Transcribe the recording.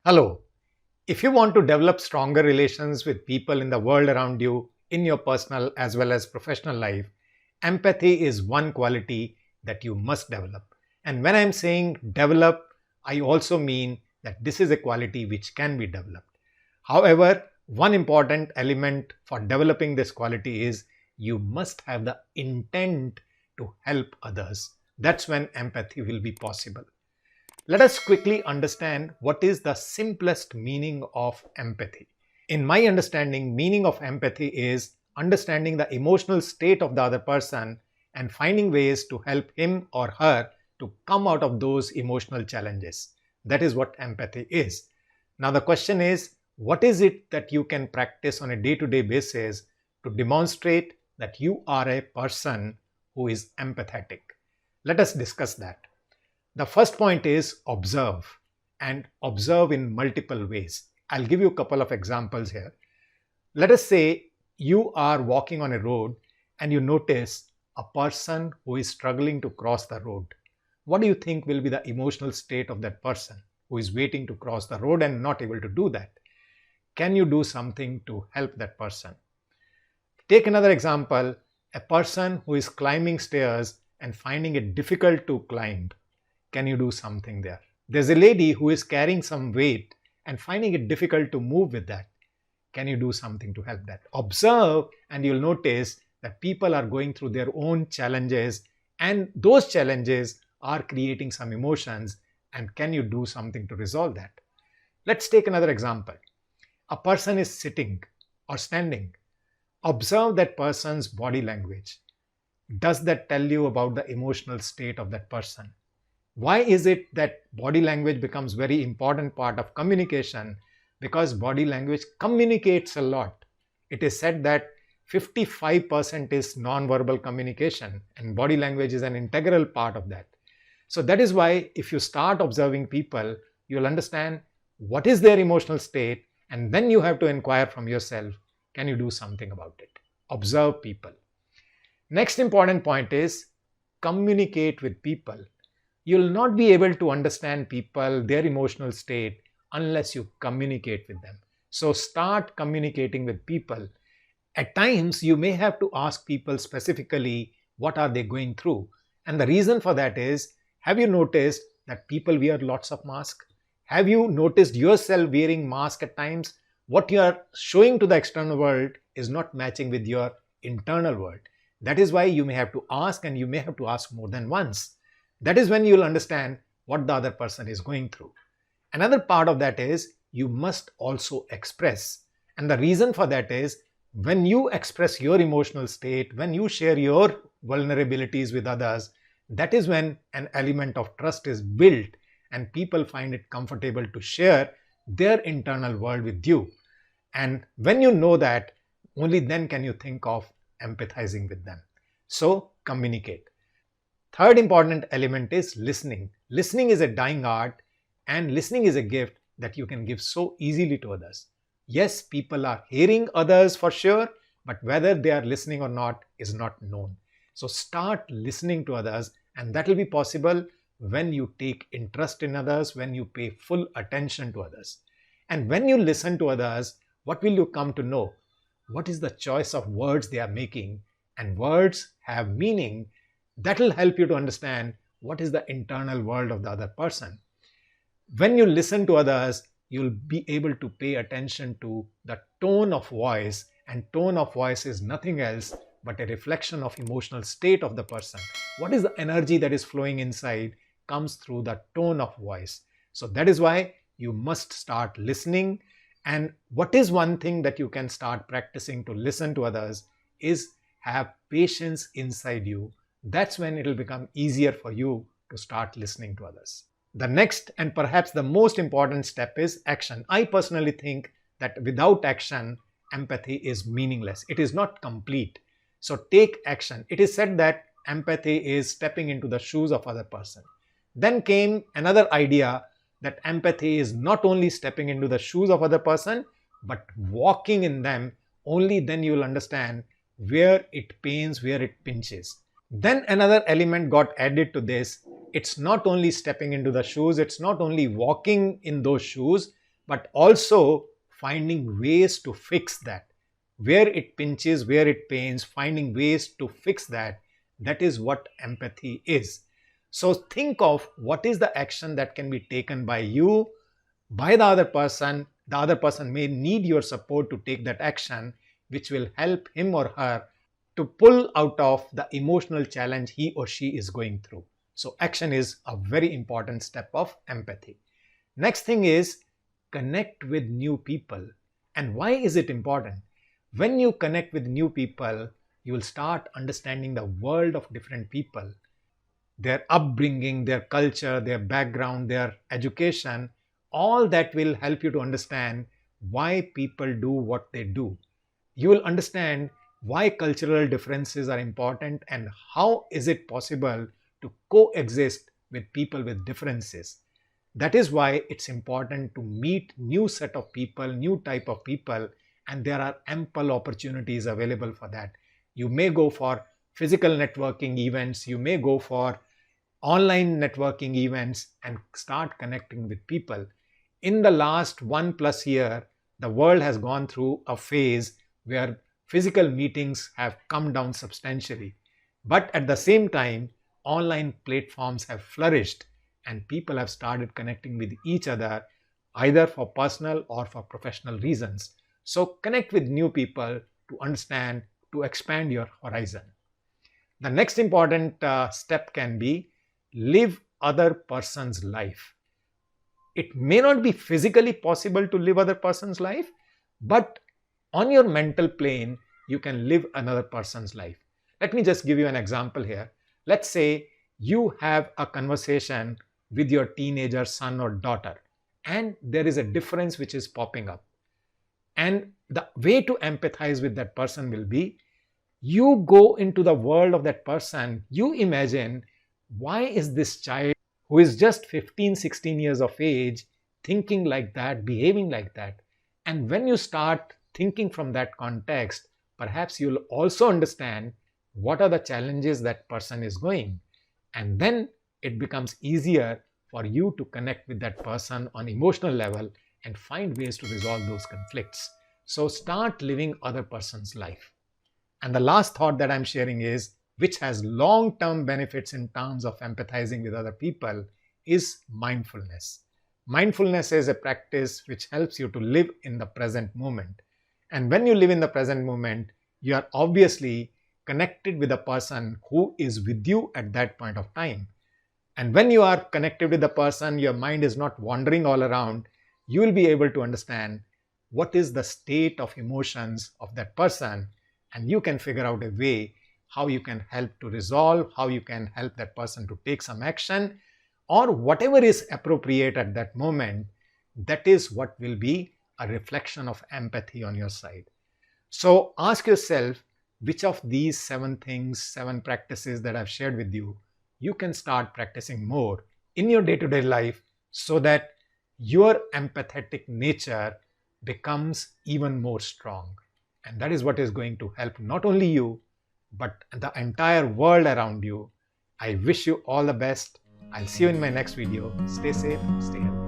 Hello. If you want to develop stronger relations with people in the world around you, in your personal as well as professional life, empathy is one quality that you must develop. And when I'm saying develop, I also mean that this is a quality which can be developed. However, one important element for developing this quality is you must have the intent to help others. That's when empathy will be possible. Let us quickly understand what is the simplest meaning of empathy. In my understanding, meaning of empathy is understanding the emotional state of the other person and finding ways to help him or her to come out of those emotional challenges. That is what empathy is. Now the question is, what is it that you can practice on a day-to-day basis to demonstrate that you are a person who is empathetic? Let us discuss that. The first point is observe, and observe in multiple ways. I'll give you a couple of examples here. Let us say you are walking on a road and you notice a person who is struggling to cross the road. What do you think will be the emotional state of that person who is waiting to cross the road and not able to do that? Can you do something to help that person? Take another example, a person who is climbing stairs and finding it difficult to climb. Can you do something there? There's a lady who is carrying some weight and finding it difficult to move with that. Can you do something to help that? Observe and you'll notice that people are going through their own challenges and those challenges are creating some emotions, and can you do something to resolve that? Let's take another example. A person is sitting or standing. Observe that person's body language. Does that tell you about the emotional state of that person? Why is it that body language becomes very important part of communication? Because body language communicates a lot. It is said that 55% is non-verbal communication and body language is an integral part of that. So that is why if you start observing people, you'll understand what is their emotional state, and then you have to inquire from yourself, can you do something about it? Observe people. Next important point is communicate with people. You'll not be able to understand people, their emotional state, unless you communicate with them. So start communicating with people. At times, you may have to ask people specifically what are they going through. And the reason for that is, have you noticed that people wear lots of masks? Have you noticed yourself wearing mask at times? What you are showing to the external world is not matching with your internal world. That is why you may have to ask, and you may have to ask more than once. That is when you will understand what the other person is going through. Another part of that is you must also express. And the reason for that is when you express your emotional state, when you share your vulnerabilities with others, that is when an element of trust is built and people find it comfortable to share their internal world with you. And when you know that, only then can you think of empathizing with them. So communicate. Third important element is listening. Listening is a dying art, and listening is a gift that you can give so easily to others. Yes, people are hearing others for sure, but whether they are listening or not is not known. So start listening to others, and that will be possible when you take interest in others, when you pay full attention to others. And when you listen to others, what will you come to know? What is the choice of words they are making? And words have meaning. That will help you to understand what is the internal world of the other person. When you listen to others, you'll be able to pay attention to the tone of voice, and tone of voice is nothing else but a reflection of emotional state of the person. What is the energy that is flowing inside comes through the tone of voice. So that is why you must start listening. And what is one thing that you can start practicing to listen to others is have patience inside you. That's when it will become easier for you to start listening to others. The next and perhaps the most important step is action. I personally think that without action, empathy is meaningless. It is not complete. So take action. It is said that empathy is stepping into the shoes of other person. Then came another idea that empathy is not only stepping into the shoes of other person, but walking in them. Only then you will understand where it pains, where it pinches. Then another element got added to this. It's not only stepping into the shoes, it's not only walking in those shoes, but also finding ways to fix that. Where it pinches, where it pains, finding ways to fix that. That is what empathy is. So think of what is the action that can be taken by you, by the other person. The other person may need your support to take that action, which will help him or her to pull out of the emotional challenge he or she is going through. So action is a very important step of empathy. Next thing is connect with new people. And why is it important? When you connect with new people, you will start understanding the world of different people, their upbringing, their culture, their background, their education. All that will help you to understand why people do what they do. You will understand why cultural differences are important and how is it possible to coexist with people with differences. That is why it's important to meet new set of people, new type of people, and there are ample opportunities available for that. You may go for physical networking events, you may go for online networking events and start connecting with people. In the last 1+ year, the world has gone through a phase where physical meetings have come down substantially. But at the same time, online platforms have flourished and people have started connecting with each other either for personal or for professional reasons. So connect with new people to understand, to expand your horizon. The next important step can be live other person's life. It may not be physically possible to live other person's life, but on your mental plane, you can live another person's life. Let me just give you an example here. Let's say you have a conversation with your teenager son or daughter, and there is a difference which is popping up. And the way to empathize with that person will be, you go into the world of that person. You imagine, why is this child who is just 15, 16 years of age thinking like that, behaving like that? And when you start thinking from that context, perhaps you'll also understand what are the challenges that person is going. And then it becomes easier for you to connect with that person on emotional level and find ways to resolve those conflicts. So start living other person's life. And the last thought that I'm sharing is, which has long-term benefits in terms of empathizing with other people, is mindfulness. Mindfulness is a practice which helps you to live in the present moment. And when you live in the present moment, you are obviously connected with the person who is with you at that point of time. And when you are connected with the person, your mind is not wandering all around. You will be able to understand what is the state of emotions of that person, and you can figure out a way how you can help to resolve, how you can help that person to take some action, or whatever is appropriate at that moment. That is what will be a reflection of empathy on your side. So ask yourself, which of these 7 things, 7 practices that I've shared with you, you can start practicing more in your day-to-day life so that your empathetic nature becomes even more strong. And that is what is going to help not only you, but the entire world around you. I wish you all the best. I'll see you in my next video. Stay safe, stay healthy.